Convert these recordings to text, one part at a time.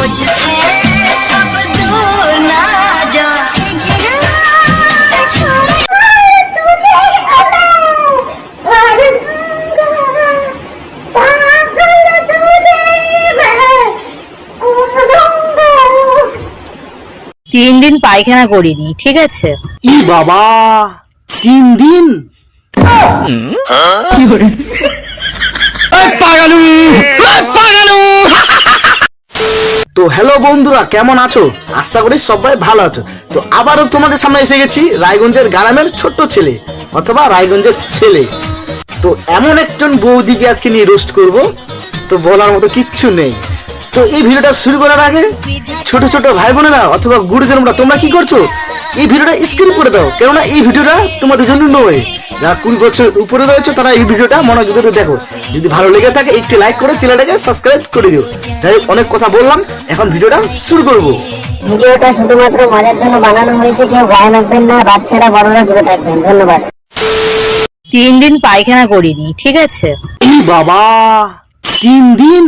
मुझसे अब दूर ना जा सजना छोड़ तुझे पागल तुझे मैं 3 দিন পায়খানা করিনি, ঠিক আছে? ই বাবা, 3 দিন? তো হ্যালো বন্ধুরা, কেমন আছো? আশা করি সবাই ভালো আছো। তো আবারও তোমাদের সামনে এসে গেছি, রায়গঞ্জের গ্রামের ছোট্ট ছেলে অথবা রায়গঞ্জের ছেলে। তো এমন একজন বৌদিকে আজকে নিয়ে রোস্ট করব, তো বলার মতো কিচ্ছু নেই। তো এই ভিডিওটা শুরু করার আগে ছোট ছোট ভাই বোনেরা অথবা গুরুজনরা, তোমরা কি করছো? এই ভিডিওটা স্কিপ করে দাও, কেননা এই ভিডিওটা তোমাদের জন্য নয়। যারা 20 বছর উপরে রয়েছে তারা এই ভিডিওটা মনোযোগ ধরে দেখো। যদি ভালো লেগে থাকে একটি লাইক করে চ্যানেলটাকে সাবস্ক্রাইব করে দিও। যাই হোক, অনেক কথা বললাম, এখন ভিডিওটা শুরু করব। ভিডিওটা শুধুমাত্র মজার জন্য বানানো হয়েছে, কেউ গায়ে মাখবেন না, বাচ্চারা বড়রা দূরে থাকবেন। ধন্যবাদ। 3 দিন পায়খানা করিনি, ঠিক আছে? ই বাবা, 3 দিন?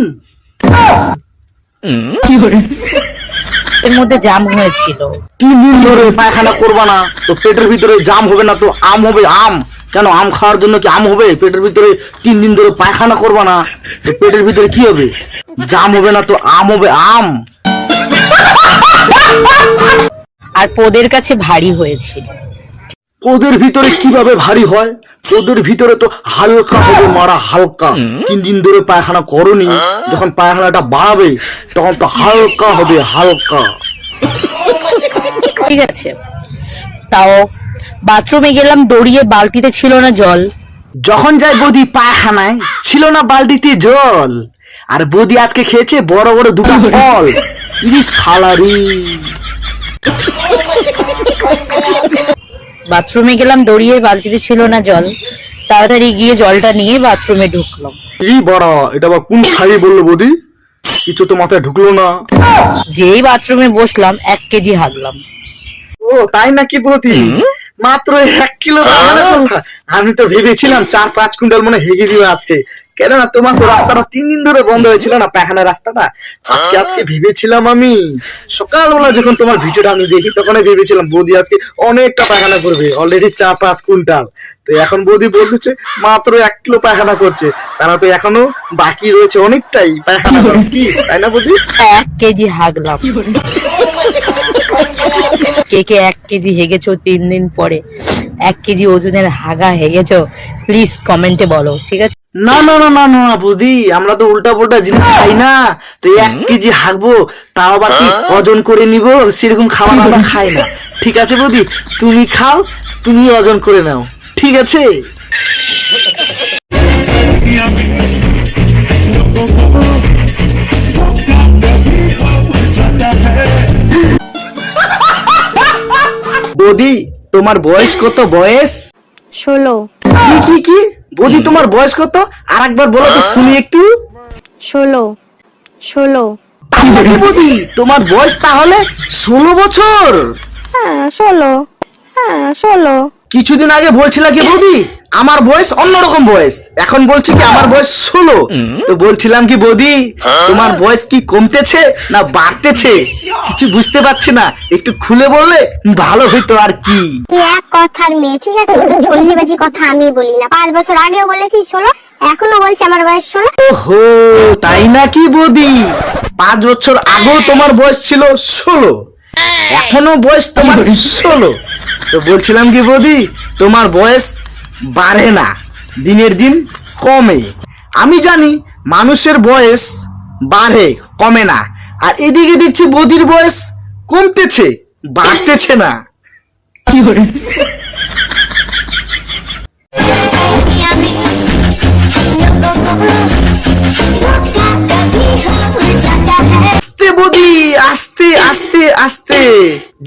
এর মধ্যে জাম হয়েছিল। 3 দিন ধরে পায়খানা করবা না তো পেটের ভিতরে জাম হবে না তো আম হবে? আম কেন? আম খাওয়ার জন্য কি আম হবে? পেটের ভিতরে 3 দিন ধরে পায়খানা করবা না তো পেটের ভিতরে কি হবে? জাম হবে না তো আম হবে? আম। আর পোদের কাছে ভারী হয়েছিল। ওদের ভিতরে কিভাবে ভারী হয়? ওদের ভিতরে তো হালকা হবে মারা, হালকা। 3 দিন ধরে পায়খানা করনি, যখন পায়খানাটা বাড়াবে তখন তো হালকা হবে, হালকা। ঠিক আছে, তাও বাথরুমে গেলাম দৌড়িয়ে, বালতিতে ছিল না জল। যখন যাই বৌদি পায়খানায়, ছিল না বালতিতে জল। আর বৌদি আজকে খেয়েছে বড় বড় 2টা ফল। ইনি সালারি। বাথরুমে গেলাম দৌড়িয়ে, বালতিতে ছিল না জল। তাড়াতাড়ি গিয়ে জলটা নিয়ে বাথরুমে ঢুকলাম। এই বড়, এটা আবার কোন শাড়ি বললো বৌদি? কিছু তো মাথায় ঢুকলো না। যেই বাথরুমে বসলাম 1 কেজি হাগলাম। ও তাই নাকি বৌদি? মাত্র 1 কিলো পায়খানা করলা? আমি তো ভেবেছিলাম 4-5 কুইন্টাল মনে হেগে দিবে আজকে। কেননা তোমার তো রাস্তাটা 3 দিন ধরে বন্ধ হয়েছিল না, পায়খানার রাস্তাটা। আজকে ভেবেছিলাম আমি সকালবেলা যখন তোমার ভিডিওটা আমি দেখি, তখন ভেবেছিলাম বৌদি আজকে অনেকটা পায়খানা করবে, অলরেডি 4-5 কুইন্টাল। তো এখন বৌদি বলতেছে মাত্র 1 কিলো পায়খানা করছে, তারা তো এখনো বাকি রয়েছে অনেকটাই পায়খানা করা, কি তাই না বৌদি? 1 কেজি হাগলাম। কে কে 1 কেজি হেগেছো 3 দিন পরে? 1 কেজি ওজনের হাগা হেগেছো? প্লিজ কমেন্টে বলো, ঠিক আছে? না না না না না বৌদি, আমরা তো উল্টা পুল্টা জিনিস খাই না। তো 1 কেজি হাঁকবো, তাও আবার কি ওজন করে নিব, সেরকম খাবার আমরা খাই না। ঠিক আছে বৌদি, তুমি খাও, তুমি ওজন করে নাও, ঠিক আছে? বৌদি তোমার বয়স কত? বয়স 16। কি কি কি বৌদি, তোমার বয়স কত? আর একবার বলো তো শুনি একটু। 16। বৌদি তোমার বয়স তাহলে 16 বছর? হ্যাঁ 16। কিছুদিন আগে বলছিল কি বৌদি আমার বয়স অন্যরকম বয়স, এখন বলছি কি আমার বয়স 16। তো বলছিলাম কি বৌদি তোমার বয়স কি কমতেছে না বাড়তেছে? কিছু বুঝতে পারছি না, একটু খুলে বললে ভালো হইতো আর কি। তুই এক কথার মেয়ে, ঠিক আছে? চল্লিবাজি কথা আমি বলি না। 5 বছর আগেও বলেছি 16, এখনো বলছি আমার বয়স 16। ওহো তাই নাকি বৌদি? 5 বছর আগেও তোমার বয়স ছিল 16, এখনো বয়স তোমার 16। তো বলছিলাম কি বৌদি তোমার বয়স বাড়ে না, দিনের দিন কমে। আমি জানি মানুষের বয়স বাড়ে, কমে না। আর এদিকে দেখছি বৌদির বয়স কমতেছে, বাড়তেছে না। আস্তে বৌদি, আস্তে আস্তে আস্তে।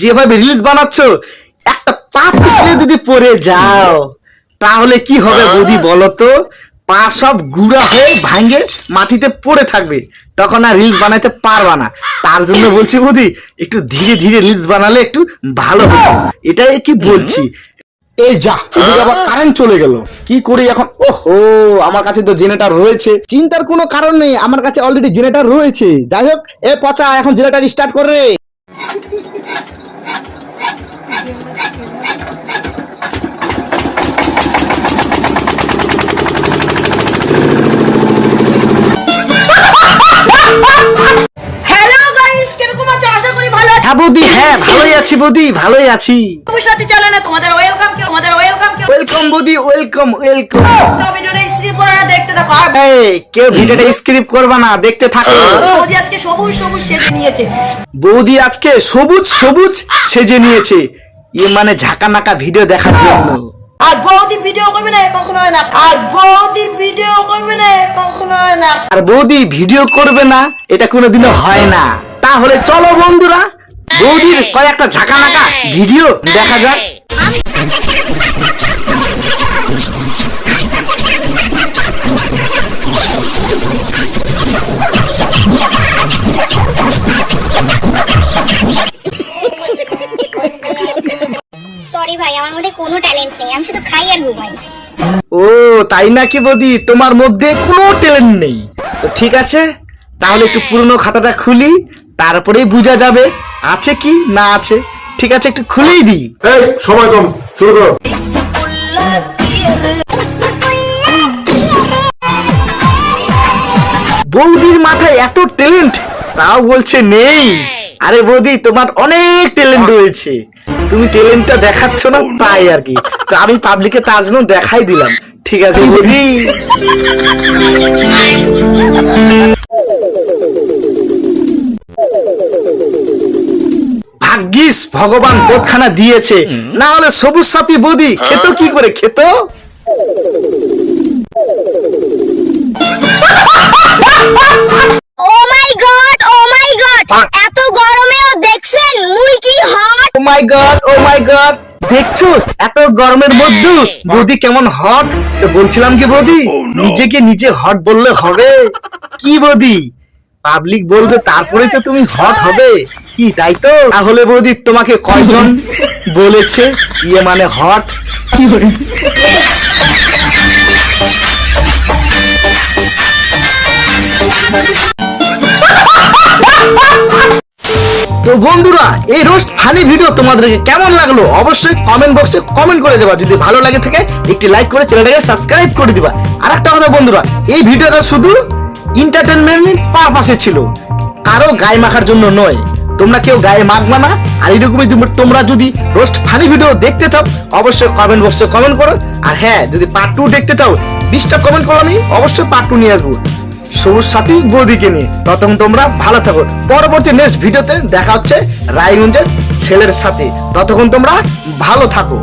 যেভাবে রিলস বানাচ্ছ, একটা পা পিছলে যদি পড়ে যাও তাহলে কি হবে বৌদি বলো তো? পা সব গুঁড়া হয়ে ভাঙে মাটিতে পড়ে থাকবে, তখন আর রিলস বানাইতে পারবা না। তার জন্য বলছি বৌদি একটু ধীরে ধীরে রিলস বানালে একটু ভালো হবে, এটাই কি বলছি। এই যা, এদিকে আবার কারেন্ট চলে গেল। কি করি এখন? ওহো, আমার কাছে তো জেনারেটর রয়েছে, চিন্তার কোনো কারণ নেই, আমার কাছে অলরেডি জেনারেটর রয়েছে। যাই হোক, এ পচা, এখন জেনারেটর স্টার্ট করে রে। হ্যালো গাইস, কিরকম আছো? আশা করি ভালো আছো। হ্যাঁ বৌদি, হ্যাঁ ভালোই আছি বৌদি, ভালোই আছি। সাথে চলে না তোমাদের ওয়েলকাম ওয়েলকাম বৌদি, ওয়েলকাম ওয়েলকাম। তো ভিডিওটা স্কিপ করে না, দেখতে থাকো। আর এই, কেউ ভিডিওটা স্ক্রিপ্ট করবে না, দেখতে থাকো। বৌদি আজকে সবুজ সবুজ সেজে নিয়েছে। বৌদি আজকে সবুজ সবুজ সেজে নিয়েছে, মানে ঝাঁকা নাকা ভিডিও দেখার জন্য। আর বৌদি ভিডিও করবে না, কখনো হয় না। আর বৌদি ভিডিও করবে না, কখনো হয় না। আর বৌদি ভিডিও করবে না, এটা কোনোদিনও হয় না। তাহলে চলো বন্ধুরা, বৌদির কয়েকটা ঝাঁকা নাকা ভিডিও দেখা যাক। সরি ভাই, আমার মধ্যে কোনো ট্যালেন্ট নেই, আমি শুধু খাই আর ঘুমাই। ও তাই নাকি বৌদি, তোমার মধ্যে কোনো ট্যালেন্ট নেই? তো ঠিক আছে, তাহলে একটু পুরনো খাতাটা খুলি, তারপরেই বোঝা যাবে আছে কি না আছে। ঠিক আছে, একটু খুলেই দিই। এই সময় কম, শুরু করো। বৌদির মাথায় এত ট্যালেন্ট, তাও বলছে নেই। আরে বৌদি, তোমার অনেক ট্যালেন্ট রয়েছে, তুমি ট্যালেন্টটা দেখাচ্ছ না, তাই আর কি। তো আমি পাবলিকে তার জন্য দেখাই দিলাম। ঠিক আছে বৌদি। ভাগ্যিস ভগবান বোধখানা দিয়েছে, না হলে সবুজ সাথী বৌদি খেত কি করে, খেত। ও মাই গড, ও মাই গড, এত গরমেও দেখছেন মুই কি হট। ও মাই গড, ও মাই গড, দেখছো এত গরমের মধ্যে বৌদি কেমন হট। তো বলছিলাম কি বৌদি, নিজেকে নিজে হট বললে হবে কি বৌদি? পাবলিক বলবে তারপরেই তো তুমি হট হবে, কি তাই তো? তাহলে বৌদি তোমাকে কয়জন বলেছে মানে হট? তো বন্ধুরা, এই রোস্ট ফানি ভিডিও তোমাদেরকে কেমন লাগলো অবশ্যই কমেন্ট বক্সে কমেন্ট করে যাবা। যদি ভালো লাগে থাকে একটি লাইক করে চ্যানেলটাকে সাবস্ক্রাইব করে দিবা। আর একটা কথা বন্ধুরা, এই ভিডিওটা শুধু এন্টারটেইনমেন্ট পারপাসে ছিল, কারো গায়ে মাখার জন্য নয়। তোমরা কেউ গায়ে মাখবা না। আর এরকমই তোমরা যদি রোস্ট ফানি ভিডিও দেখতে চাও অবশ্যই কমেন্ট বক্সে কমেন্ট করো। আর হ্যাঁ, যদি পার্ট 2 দেখতে চাও 20টা কমেন্ট করো, আমি অবশ্যই পার্ট 2 নিয়ে আসবো সবুজ সাথী বৌদিকে নিয়ে। ততক্ষণ তোমরা ভালো থাকো। পরবর্তী নেক্সট ভিডিওতে দেখা হচ্ছে রায়গঞ্জের ছেলের সাথে। ততক্ষণ তোমরা ভালো থাকো।